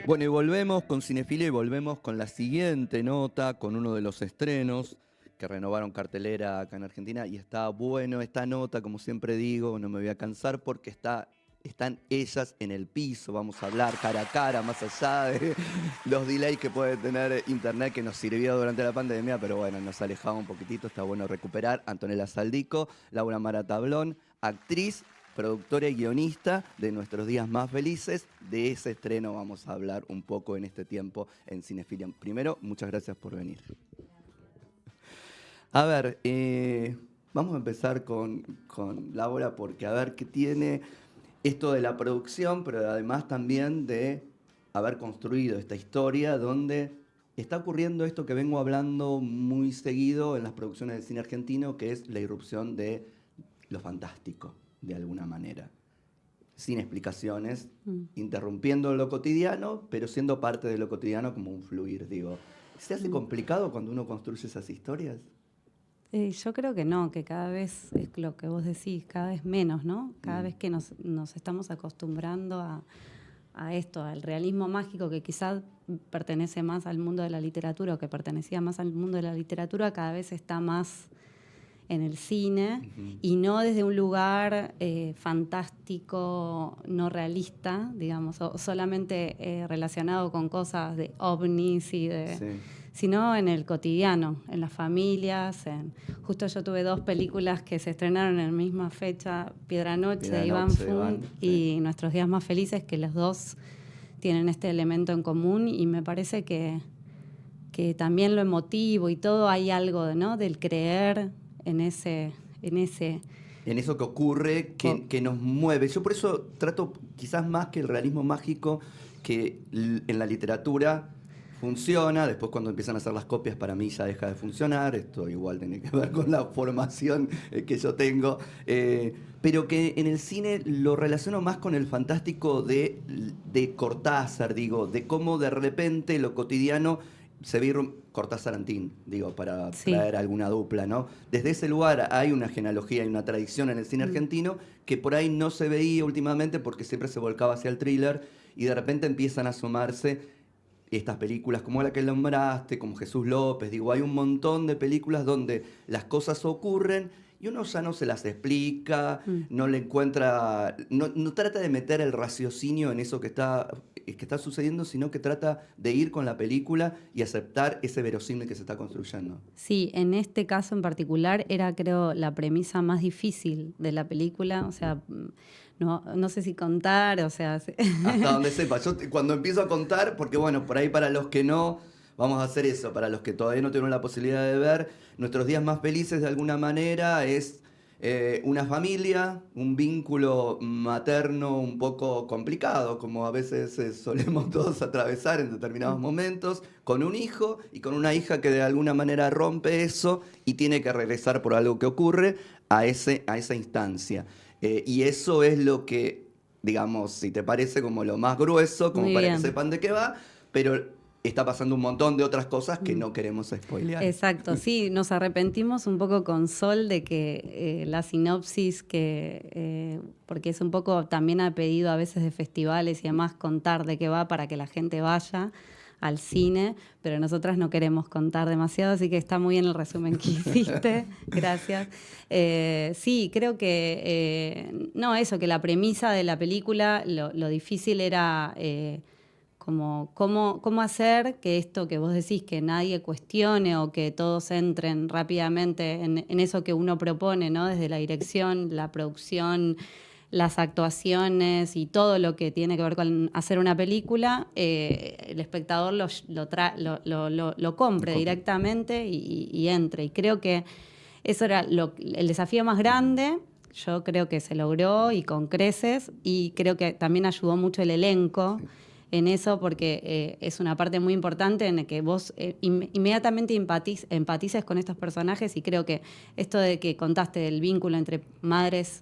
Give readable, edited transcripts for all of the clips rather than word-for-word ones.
Bueno, y volvemos con Cinefilia y volvemos con la siguiente nota, con uno de los estrenos que renovaron cartelera acá en Argentina. Y está bueno esta nota, como siempre digo, no me voy a cansar porque están ellas en el piso. Vamos a hablar cara a cara, más allá de los delays que puede tener internet, que nos sirvió durante la pandemia, pero bueno, nos alejaba un poquitito, está bueno recuperar. Antonella Saldico, Laura Mara Tablón, actriz, productora y guionista de Nuestros Días Más Felices. De ese estreno vamos a hablar un poco en este tiempo en Cinefilia. Primero, muchas gracias por venir. A ver, vamos a empezar con Laura porque a ver qué tiene esto de la producción, pero además también de haber construido esta historia donde está ocurriendo esto que vengo hablando muy seguido en las producciones del cine argentino, que es la irrupción de lo fantástico, de alguna manera. Sin explicaciones, interrumpiendo lo cotidiano, pero siendo parte de lo cotidiano como un fluir, digo. ¿Se hace complicado cuando uno construye esas historias? Yo creo que no, que cada vez, es lo que vos decís, cada vez menos, ¿no? Cada vez que nos estamos acostumbrando a esto, al realismo mágico que quizás pertenece más al mundo de la literatura o que pertenecía más al mundo de la literatura, cada vez está más en el cine y no desde un lugar fantástico, no realista, digamos, o solamente relacionado con cosas de ovnis y de... Sí. Sino en el cotidiano, en las familias. Justo yo tuve 2 películas que se estrenaron en la misma fecha, Piedra Noche de Iván Fun y Nuestros Días Más Felices, que los dos tienen este elemento en común y me parece que también lo emotivo y todo hay algo, ¿no?, del creer en ese en eso que ocurre, que nos mueve. Yo por eso trato quizás más que el realismo mágico, que en la literatura funciona, después cuando empiezan a hacer las copias para mí ya deja de funcionar, esto igual tiene que ver con la formación que yo tengo, pero que en el cine lo relaciono más con el fantástico de Cortázar, digo, de cómo de repente lo cotidiano se ve Cortázar-Antín, digo, para traer alguna dupla, ¿no? Desde ese lugar hay una genealogía y una tradición en el cine argentino que por ahí no se veía últimamente porque siempre se volcaba hacia el thriller y de repente empiezan a asomarse estas películas como la que nombraste, como Jesús López, digo, hay un montón de películas donde las cosas ocurren y uno ya no se las explica, no le encuentra, no trata de meter el raciocinio en eso que está sucediendo, sino que trata de ir con la película y aceptar ese verosímil que se está construyendo. Sí, en este caso en particular era, creo, la premisa más difícil de la película, o sea, no sé si contar, o sea... Hasta donde sepa. Yo cuando empiezo a contar, porque bueno, por ahí para los que no, vamos a hacer eso, para los que todavía no tuvieron la posibilidad de ver, Nuestros Días Más Felices de alguna manera es una familia, un vínculo materno un poco complicado, como a veces solemos todos atravesar en determinados momentos, con un hijo y con una hija que de alguna manera rompe eso y tiene que regresar por algo que ocurre a esa instancia. Y eso es lo que, digamos, si te parece como lo más grueso, como Muy para bien. que sepan de qué va, pero está pasando un montón de otras cosas que no queremos spoilear. Exacto, sí, nos arrepentimos un poco con Sol de que la sinopsis, porque es un poco también a pedido a veces de festivales y demás contar de qué va para que la gente vaya al cine, pero nosotras no queremos contar demasiado, así que está muy bien el resumen que hiciste, gracias. Sí, creo que, no, eso, que la premisa de la película, lo difícil era... como cómo hacer que esto que vos decís, que nadie cuestione o que todos entren rápidamente en eso que uno propone, ¿no? Desde la dirección, la producción, las actuaciones y todo lo que tiene que ver con hacer una película, el espectador lo compre directamente y entre. Y creo que eso era el desafío más grande. Yo creo que se logró y con creces, y creo que también ayudó mucho el elenco en eso, porque es una parte muy importante en la que vos inmediatamente empatices con estos personajes, y creo que esto de que contaste del vínculo entre madres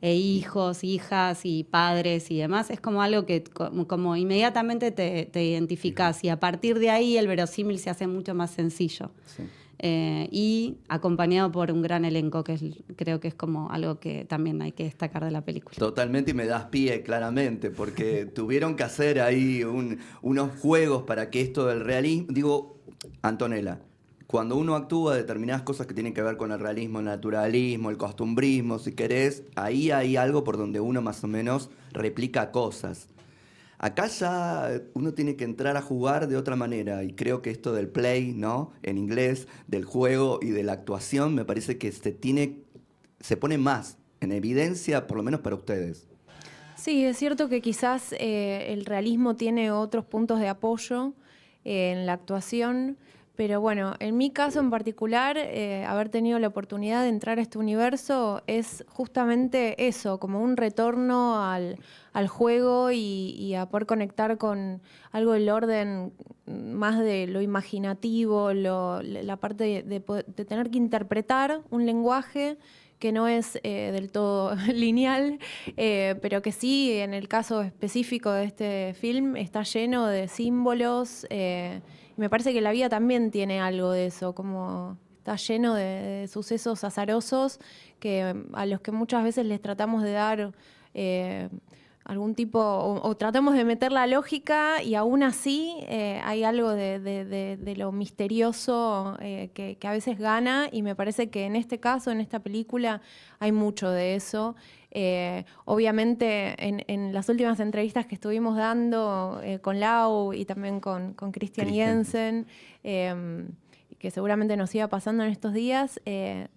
e hijos, hijas y padres y demás, es como algo que como inmediatamente te identificás, y a partir de ahí el verosímil se hace mucho más sencillo. Sí. y acompañado por un gran elenco, creo que es como algo que también hay que destacar de la película. Totalmente, y me das pie claramente, porque tuvieron que hacer ahí unos juegos para que esto del realismo, digo, Antonella, cuando uno actúa determinadas cosas que tienen que ver con el realismo, el naturalismo, el costumbrismo, si querés, ahí hay algo por donde uno más o menos replica cosas. Acá ya uno tiene que entrar a jugar de otra manera y creo que esto del play, ¿no? En inglés, del juego y de la actuación, me parece que se pone más en evidencia, por lo menos para ustedes. Sí, es cierto que quizás el realismo tiene otros puntos de apoyo en la actuación, pero bueno, en mi caso en particular, haber tenido la oportunidad de entrar a este universo es justamente eso, como un retorno al juego y a poder conectar con algo del orden más de lo imaginativo, la parte de tener que interpretar un lenguaje que no es del todo lineal, pero que sí, en el caso específico de este film, está lleno de símbolos. Me parece que la vida también tiene algo de eso, como está lleno de sucesos azarosos a los que muchas veces les tratamos de dar algún tipo, o tratamos de meter la lógica y aún así hay algo de lo misterioso que a veces gana, y me parece que en este caso, en esta película, hay mucho de eso. Obviamente en las últimas entrevistas que estuvimos dando con Lau y también con Christian Jensen, que seguramente nos iba pasando en estos días,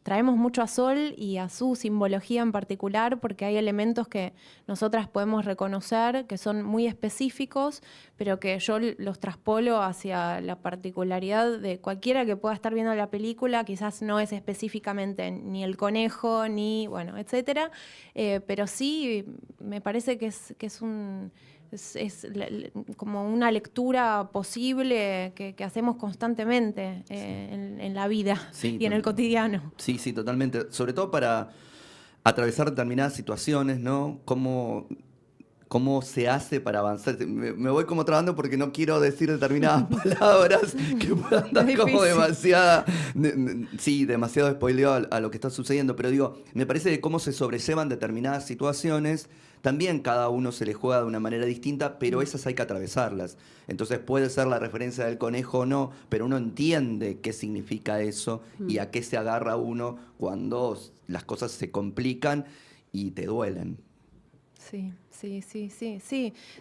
traemos mucho a Sol y a su simbología en particular, porque hay elementos que nosotras podemos reconocer que son muy específicos, pero que yo los traspolo hacia la particularidad de cualquiera que pueda estar viendo la película. Quizás no es específicamente ni el conejo, ni, bueno, etcétera, pero sí me parece que es como una lectura posible que hacemos constantemente en la vida, Sí, y en el cotidiano. Sí, sí, totalmente. Sobre todo para atravesar determinadas situaciones, ¿no? ¿Cómo se hace para avanzar? Me voy como trabando porque no quiero decir determinadas palabras que puedan dar como demasiado spoileo a lo que está sucediendo. Pero digo, me parece que cómo se sobrellevan determinadas situaciones, también cada uno se le juega de una manera distinta, pero esas hay que atravesarlas. Entonces puede ser la referencia del conejo o no, pero uno entiende qué significa eso y a qué se agarra uno cuando las cosas se complican y te duelen. Sí.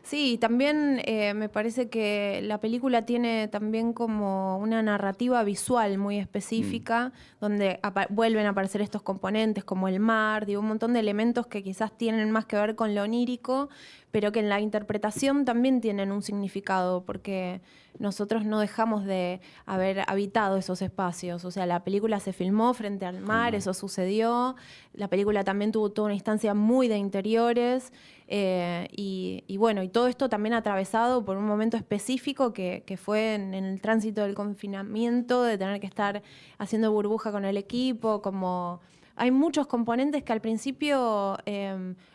Sí, también me parece que la película tiene también como una narrativa visual muy específica, donde vuelven a aparecer estos componentes como el mar, digo, un montón de elementos que quizás tienen más que ver con lo onírico, pero que en la interpretación también tienen un significado, porque nosotros no dejamos de haber habitado esos espacios. O sea, la película se filmó frente al mar, eso sucedió. La película también tuvo toda una instancia muy de interiores. Y bueno, y todo esto también atravesado por un momento específico que fue en el tránsito del confinamiento, de tener que estar haciendo burbuja con el equipo, como... Hay muchos componentes que al principio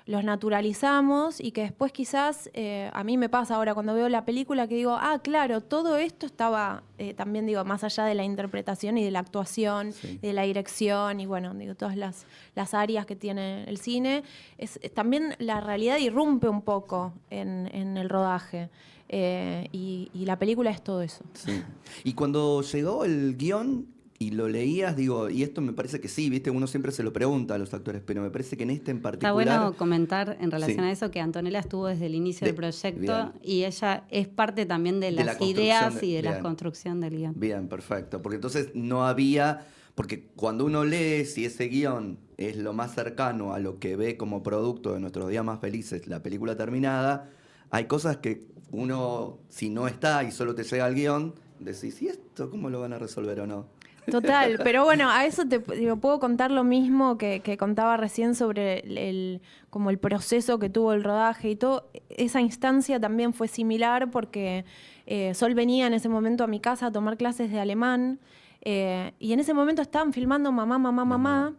los naturalizamos y que después quizás, a mí me pasa ahora cuando veo la película que digo, claro, todo esto estaba también, digo, más allá de la interpretación y de la actuación, de la dirección y bueno, digo, todas las áreas que tiene el cine. También la realidad irrumpe un poco en el rodaje. Y la película es todo eso. Sí. Y cuando llegó el guión y lo leías, digo, y esto me parece que sí, viste, uno siempre se lo pregunta a los actores, pero me parece que en este en particular... Está bueno comentar en relación a eso que Antonella estuvo desde el inicio del proyecto y ella es parte también de las ideas y de la construcción del guión. Bien, perfecto, porque entonces no había... Porque cuando uno lee si ese guión es lo más cercano a lo que ve como producto de Nuestros Días Más Felices, la película terminada, hay cosas que uno, si no está y solo te llega el guión, decís, ¿y esto cómo lo van a resolver o no? Total, pero bueno, a eso te puedo contar lo mismo que contaba recién sobre como el proceso que tuvo el rodaje y todo. Esa instancia también fue similar porque Sol venía en ese momento a mi casa a tomar clases de alemán y en ese momento estaban filmando Mamá.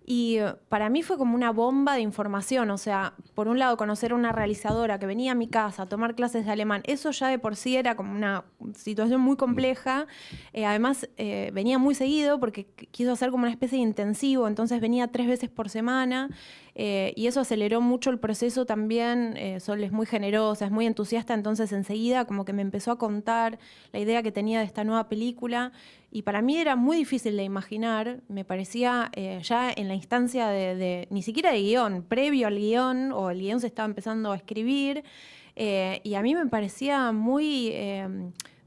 Y para mí fue como una bomba de información, o sea, por un lado conocer a una realizadora que venía a mi casa a tomar clases de alemán, eso ya de por sí era como una situación muy compleja. Además, venía muy seguido porque quiso hacer como una especie de intensivo, entonces venía 3 veces por semana y eso aceleró mucho el proceso también. Sol es muy generosa, es muy entusiasta, entonces enseguida como que me empezó a contar la idea que tenía de esta nueva película. Y para mí era muy difícil de imaginar, me parecía ya en la instancia ni siquiera de guión, previo al guión, o el guión se estaba empezando a escribir, y a mí me parecía muy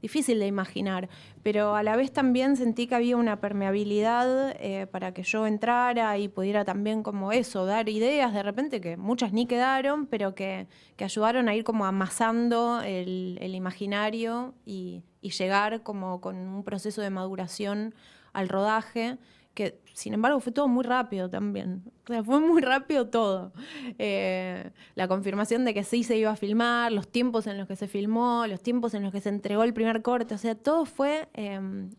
difícil de imaginar, pero a la vez también sentí que había una permeabilidad para que yo entrara y pudiera también como eso, dar ideas de repente que muchas ni quedaron, pero que ayudaron a ir como amasando el imaginario y llegar como con un proceso de maduración al rodaje, que sin embargo fue todo muy rápido también. O sea, fue muy rápido todo. La confirmación de que sí se iba a filmar, los tiempos en los que se filmó, los tiempos en los que se entregó el primer corte, o sea, todo fue...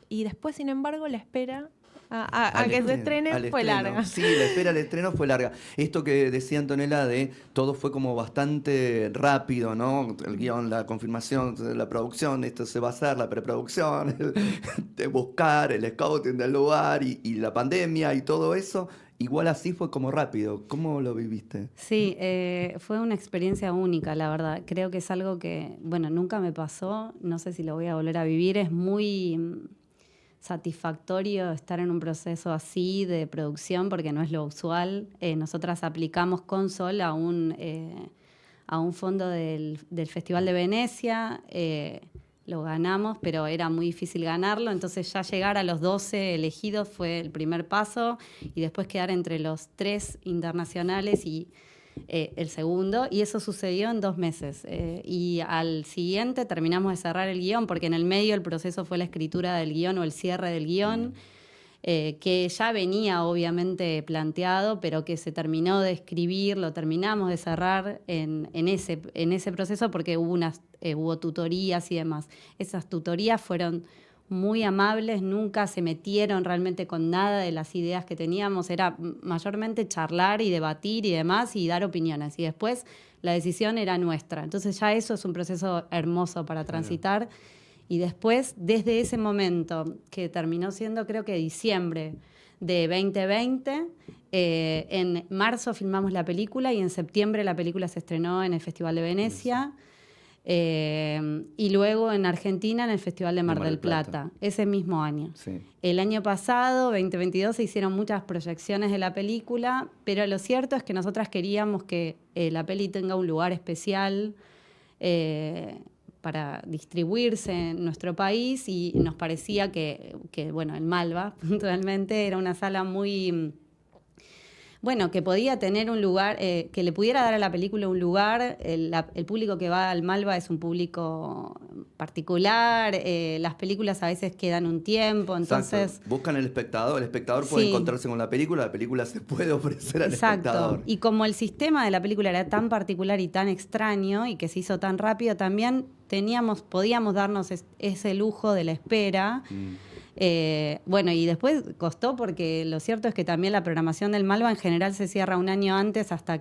y después, sin embargo, la espera a que se estrene fue larga. Sí, la espera al estreno fue larga. Esto que decía Antonella de todo fue como bastante rápido, ¿no? El guión, la confirmación, la producción, esto se va a hacer, la preproducción, de buscar el scouting del lugar y la pandemia y todo eso. Igual así fue como rápido. ¿Cómo lo viviste? Sí, fue una experiencia única, la verdad. Creo que es algo que, bueno, nunca me pasó, no sé si lo voy a volver a vivir. Es muy satisfactorio estar en un proceso así de producción porque no es lo usual. Nosotras aplicamos con Sol a un fondo del Festival de Venecia. Lo ganamos, pero era muy difícil ganarlo, entonces ya llegar a los 12 elegidos fue el primer paso y después quedar entre los 3 internacionales y el segundo, y eso sucedió en 2 meses. Y al siguiente terminamos de cerrar el guión, porque en el medio el proceso fue la escritura del guión o el cierre del guión, que ya venía obviamente planteado, pero que se terminó de escribir, lo terminamos de cerrar en ese proceso porque hubo tutorías y demás. Esas tutorías fueron muy amables, nunca se metieron realmente con nada de las ideas que teníamos, era mayormente charlar y debatir y demás y dar opiniones, y después la decisión era nuestra. Entonces ya eso es un proceso hermoso para transitar. Y después, desde ese momento, que terminó siendo creo que diciembre de 2020, en marzo filmamos la película y en septiembre la película se estrenó en el Festival de Venecia. Y luego en Argentina en el Festival de Mar del Plata, ese mismo año. Sí. El año pasado, 2022, se hicieron muchas proyecciones de la película, pero lo cierto es que nosotras queríamos que la peli tenga un lugar especial para distribuirse en nuestro país, y nos parecía que bueno, el Malva puntualmente era una sala muy... Bueno, que podía tener un lugar, que le pudiera dar a la película un lugar. El público que va al Malva es un público particular, las películas a veces quedan un tiempo, entonces... Exacto. Buscan el espectador puede encontrarse con la película se puede ofrecer al espectador. Y como el sistema de la película era tan particular y tan extraño y que se hizo tan rápido, también podíamos darnos ese lujo de la espera. Bueno, y después costó porque lo cierto es que también la programación del Malva en general se cierra un año antes, hasta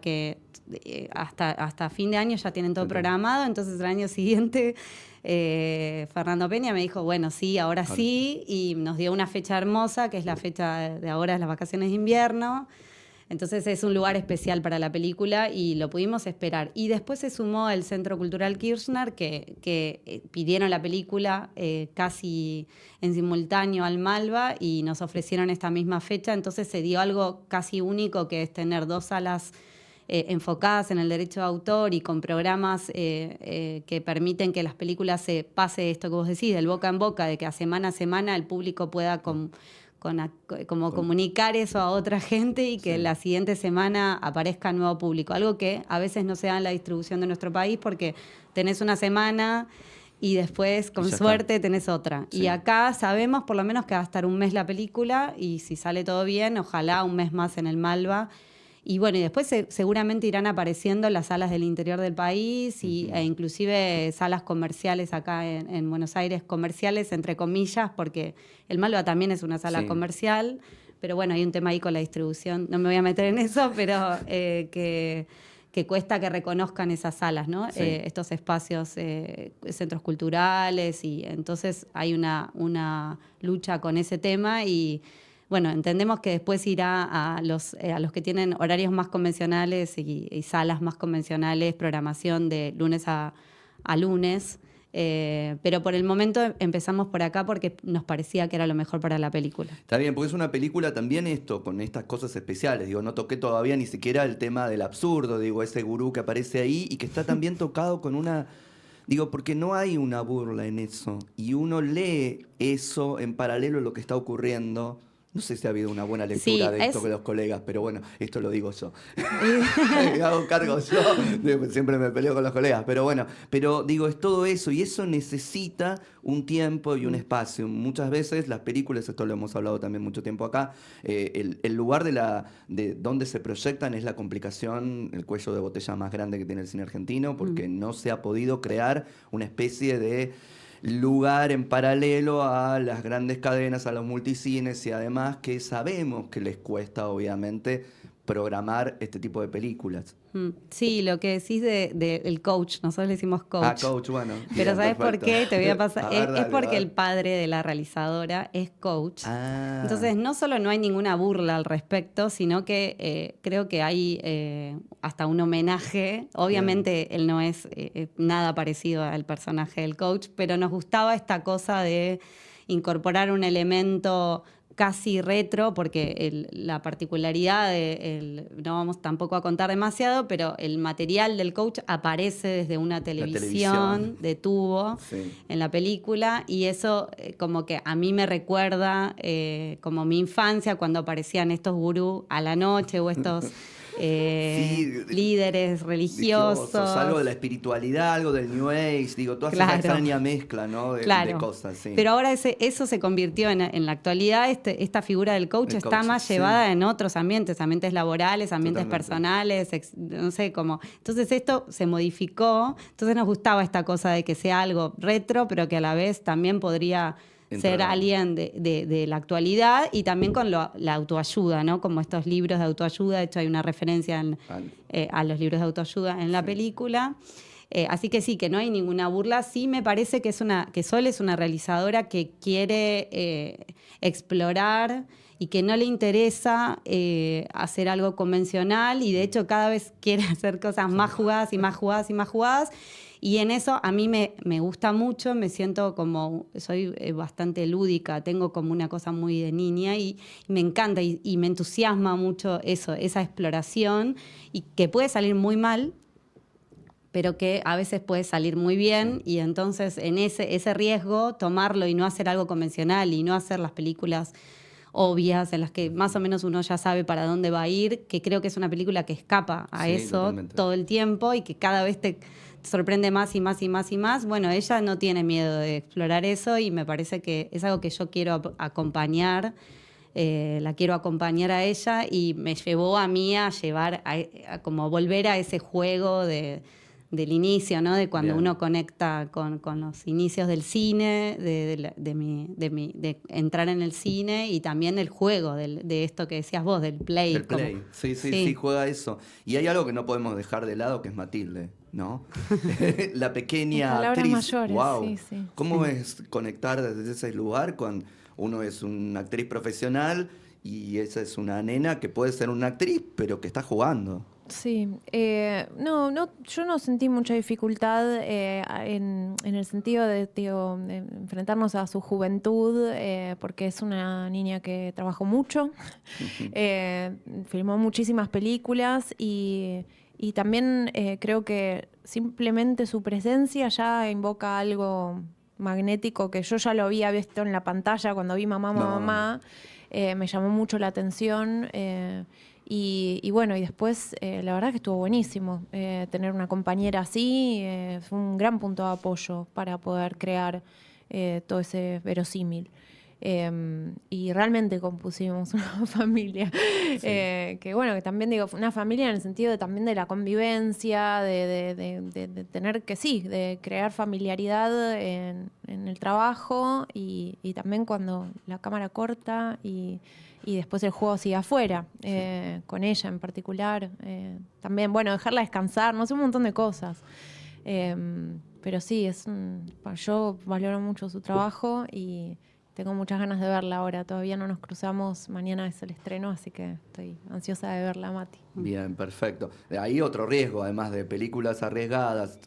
fin de año ya tienen todo programado. Entonces el año siguiente Fernando Peña me dijo, bueno, sí, ahora sí, y nos dio una fecha hermosa, que es la fecha de ahora, las vacaciones de invierno. Entonces es un lugar especial para la película y lo pudimos esperar. Y después se sumó el Centro Cultural Kirchner, que pidieron la película casi en simultáneo al Malva y nos ofrecieron esta misma fecha. Entonces se dio algo casi único, que es tener 2 salas enfocadas en el derecho de autor y con programas que permiten que las películas se pase esto que vos decís, del boca en boca, de que a semana el público pueda... comunicar eso a otra gente y que la siguiente semana aparezca nuevo público. Algo que a veces no se da en la distribución de nuestro país porque tenés una semana y después, con suerte, tenés otra. Sí. Y acá sabemos por lo menos que va a estar un mes la película y si sale todo bien, ojalá un mes más en el Malva. Y bueno, y después seguramente irán apareciendo las salas del interior del país e inclusive salas comerciales acá en Buenos Aires, comerciales entre comillas, porque el Malva también es una sala comercial, pero bueno, hay un tema ahí con la distribución, no me voy a meter en eso, pero que cuesta que reconozcan esas salas, ¿no? Sí. Estos espacios, centros culturales, y entonces hay una lucha con ese tema y bueno, entendemos que después irá a los que tienen horarios más convencionales y salas más convencionales, programación de lunes a lunes. Pero por el momento empezamos por acá porque nos parecía que era lo mejor para la película. Está bien, porque es una película también esto, con estas cosas especiales. Digo, no toqué todavía ni siquiera el tema del absurdo, digo, ese gurú que aparece ahí y que está también tocado con una... Digo, porque no hay una burla en eso. Y uno lee eso en paralelo a lo que está ocurriendo. No sé si ha habido una buena lectura Sí, de esto que los colegas, pero bueno, esto lo digo yo. Me hago cargo yo, siempre me peleo con los colegas, pero bueno, pero digo, es todo eso y eso necesita un tiempo y un espacio. Muchas veces las películas, esto lo hemos hablado también mucho tiempo acá, el lugar de donde se proyectan es la complicación, el cuello de botella más grande que tiene el cine argentino, porque no se ha podido crear una especie de lugar en paralelo a las grandes cadenas, a los multicines y además que sabemos que les cuesta obviamente programar este tipo de películas. Sí, lo que decís del coach, nosotros le decimos coach. Ah, coach, bueno. Pero bien, ¿sabes perfecto. por qué? Te voy a pasar. A ver, Es dale, porque a ver. el padre de la realizadora es coach. Ah. Entonces, no solo no hay ninguna burla al respecto, sino que creo que hay hasta un homenaje. Obviamente, él no es nada parecido al personaje del coach, pero nos gustaba esta cosa de incorporar un elemento casi retro, porque la particularidad no vamos tampoco a contar demasiado, pero el material del coach aparece desde una televisión de tubo en la película, y eso como que a mí me recuerda como mi infancia, cuando aparecían estos gurús a la noche o estos líderes religiosos. Algo de la espiritualidad, algo del New Age, digo, toda esa extraña mezcla, ¿no? de cosas. Sí. Pero ahora eso se convirtió en la actualidad, esta figura del coach está más llevada en otros ambientes laborales, ambientes personales, no sé cómo. Entonces esto se modificó, entonces nos gustaba esta cosa de que sea algo retro, pero que a la vez también podría ser alguien de la actualidad, y también con la autoayuda, ¿no? Como estos libros de autoayuda. De hecho, hay una referencia a los libros de autoayuda en la película. Así que sí, que no hay ninguna burla. Sí me parece que Sol es una realizadora que quiere explorar y que no le interesa hacer algo convencional, y de hecho cada vez quiere hacer cosas más jugadas y más jugadas y más jugadas. Y en eso a mí me gusta mucho, me siento como, soy bastante lúdica, tengo como una cosa muy de niña y me encanta y me entusiasma mucho eso, esa exploración, y que puede salir muy mal, pero que a veces puede salir muy bien, y entonces en ese riesgo tomarlo y no hacer algo convencional y no hacer las películas obvias en las que más o menos uno ya sabe para dónde va a ir, que creo que es una película que escapa a eso totalmente. Todo el tiempo, y que cada vez te sorprende más y más y más y más. Bueno, ella no tiene miedo de explorar eso, y me parece que es algo que yo quiero acompañar. La quiero acompañar a ella, y me llevó a mí a llevar a como volver a ese juego del inicio, ¿no? De cuando uno conecta con los inicios del cine, de entrar en el cine, y también el juego de esto que decías vos, del play. El play, sí, juega eso. Y hay algo que no podemos dejar de lado, que es Matilde, ¿no? La pequeña actriz. Mayores, wow. ¿Cómo es conectar desde ese lugar con uno es una actriz profesional y esa es una nena que puede ser una actriz, pero que está jugando? Sí, yo no sentí mucha dificultad en el sentido de enfrentarnos a su juventud, porque es una niña que trabajó mucho, filmó muchísimas películas, y también creo que simplemente su presencia ya invoca algo magnético que yo ya lo había visto en la pantalla cuando vi Mamá. Me llamó mucho la atención. Y bueno, y después la verdad que estuvo buenísimo. Tener una compañera así fue un gran punto de apoyo para poder crear todo ese verosímil. Y realmente compusimos una familia. Que bueno, que también digo, una familia en el sentido también de la convivencia, de tener que de crear familiaridad en el trabajo y también cuando la cámara corta y después el juego sigue afuera, con ella en particular. También, bueno, dejarla descansar, no sé, un montón de cosas. Pero sí, yo valoro mucho su trabajo y tengo muchas ganas de verla ahora. Todavía no nos cruzamos, mañana es el estreno, así que estoy ansiosa de verla, Mati. Bien, perfecto. Hay otro riesgo, además de películas arriesgadas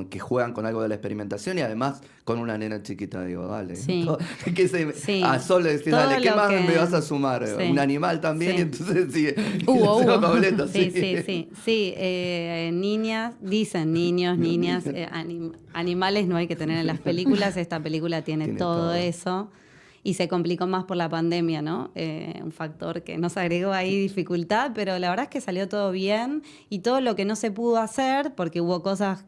que juegan con algo de la experimentación y además con una nena chiquita, digo, dale. Sí. A Sol le decís, dale, ¿qué más me vas a sumar? Sí. Un animal también, Sí. y entonces sigue. Hubo. Pableta, Sí, niñas, dicen niños, niñas, animales no hay que tener en las películas. Esta película tiene todo eso. Y se complicó más por la pandemia, ¿no? Un factor que nos agregó ahí dificultad, pero la verdad es que salió todo bien. Y todo lo que no se pudo hacer, porque hubo cosas,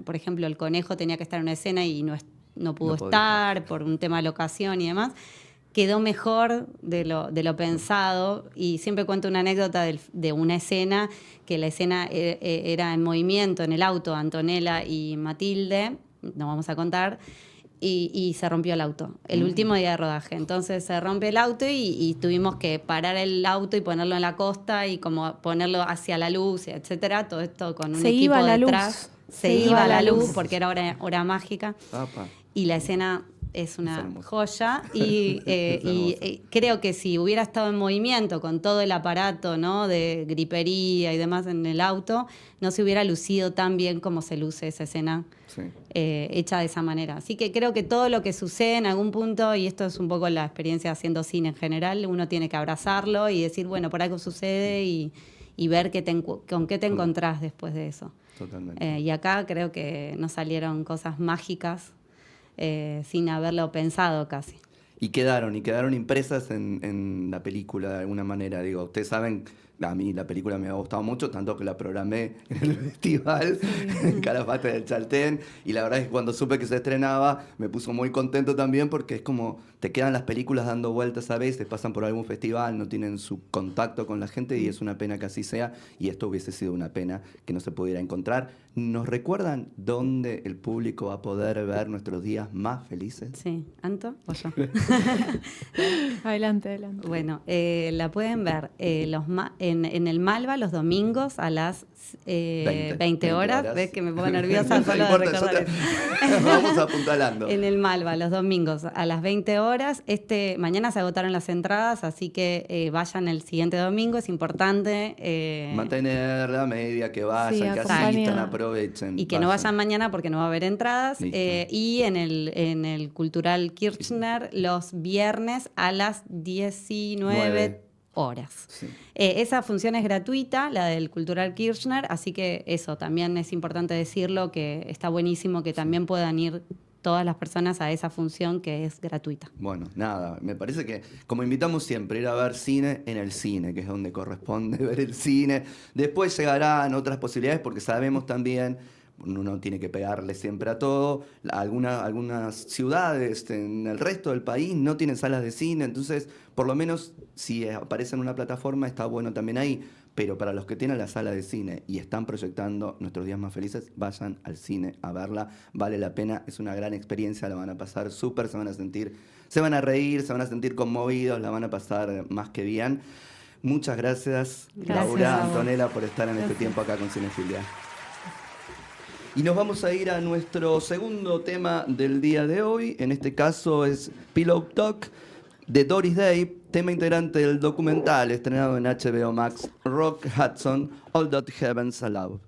por ejemplo, el conejo tenía que estar en una escena y no pudo estar por un tema de locación y demás, quedó mejor de lo pensado. Y siempre cuento una anécdota de una escena, que la escena era en movimiento en el auto, Antonella y Matilde, no vamos a contar, y se rompió el auto, el último día de rodaje. Entonces se rompe el auto y tuvimos que parar el auto y ponerlo en la costa y como ponerlo hacia la luz, etcétera. Todo esto con un equipo detrás. Se iba la luz porque era hora mágica. Apa. Y la escena es una joya y creo que si hubiera estado en movimiento con todo el aparato, ¿no?, de gripería y demás en el auto, no se hubiera lucido tan bien como se luce esa escena. Sí. Hecha de esa manera. Así que creo que todo lo que sucede en algún punto, y esto es un poco la experiencia haciendo cine en general, uno tiene que abrazarlo y decir, bueno, por algo sucede y ver con qué te encontrás después de eso. Totalmente. Y acá creo que nos salieron cosas mágicas sin haberlo pensado casi. Y quedaron impresas en la película de alguna manera. Digo, ustedes saben, a mí la película me ha gustado mucho, tanto que la programé en el festival, en Calafate del Chaltén, y la verdad es que cuando supe que se estrenaba me puso muy contento también porque es como, te quedan las películas dando vueltas a veces, pasan por algún festival, no tienen su contacto con la gente y es una pena que así sea, y esto hubiese sido una pena que no se pudiera encontrar. ¿Nos recuerdan dónde el público va a poder ver nuestros días más felices? Sí, ¿Anto o yo? Adelante. Bueno, la pueden ver en el Malva los domingos a las 20 horas. ¿Ves que me pongo nerviosa solo de recordar eso? Vamos apuntalando. En el Malva los domingos a las 20 horas. Mañana se agotaron las entradas, así que vayan el siguiente domingo. Es importante mantener la media, que vayan, que asistan, aprovechen. Y que no vayan mañana porque no va a haber entradas. Y en el Cultural Kirchner los viernes a las 19 horas. Sí. Esa función es gratuita, la del Cultural Kirchner, así que eso también es importante decirlo, que está buenísimo que también puedan ir todas las personas a esa función que es gratuita. Bueno, nada, me parece que, como invitamos siempre, ir a ver cine en el cine, que es donde corresponde ver el cine. Después llegarán otras posibilidades porque sabemos también, uno tiene que pegarle siempre a todo. Algunas ciudades en el resto del país no tienen salas de cine, entonces por lo menos si aparece en una plataforma está bueno también ahí. Pero para los que tienen la sala de cine y están proyectando Nuestros Días Más Felices, vayan al cine a verla, vale la pena, es una gran experiencia, la van a pasar súper, se van a reír, se van a sentir conmovidos, la van a pasar más que bien. Muchas gracias. Laura, Antonella, por estar en este tiempo acá con Cinefilia. Y nos vamos a ir a nuestro segundo tema del día de hoy. En este caso es Pillow Talk de Doris Day, tema integrante del documental estrenado en HBO Max, Rock Hudson, All That Heavens Allow.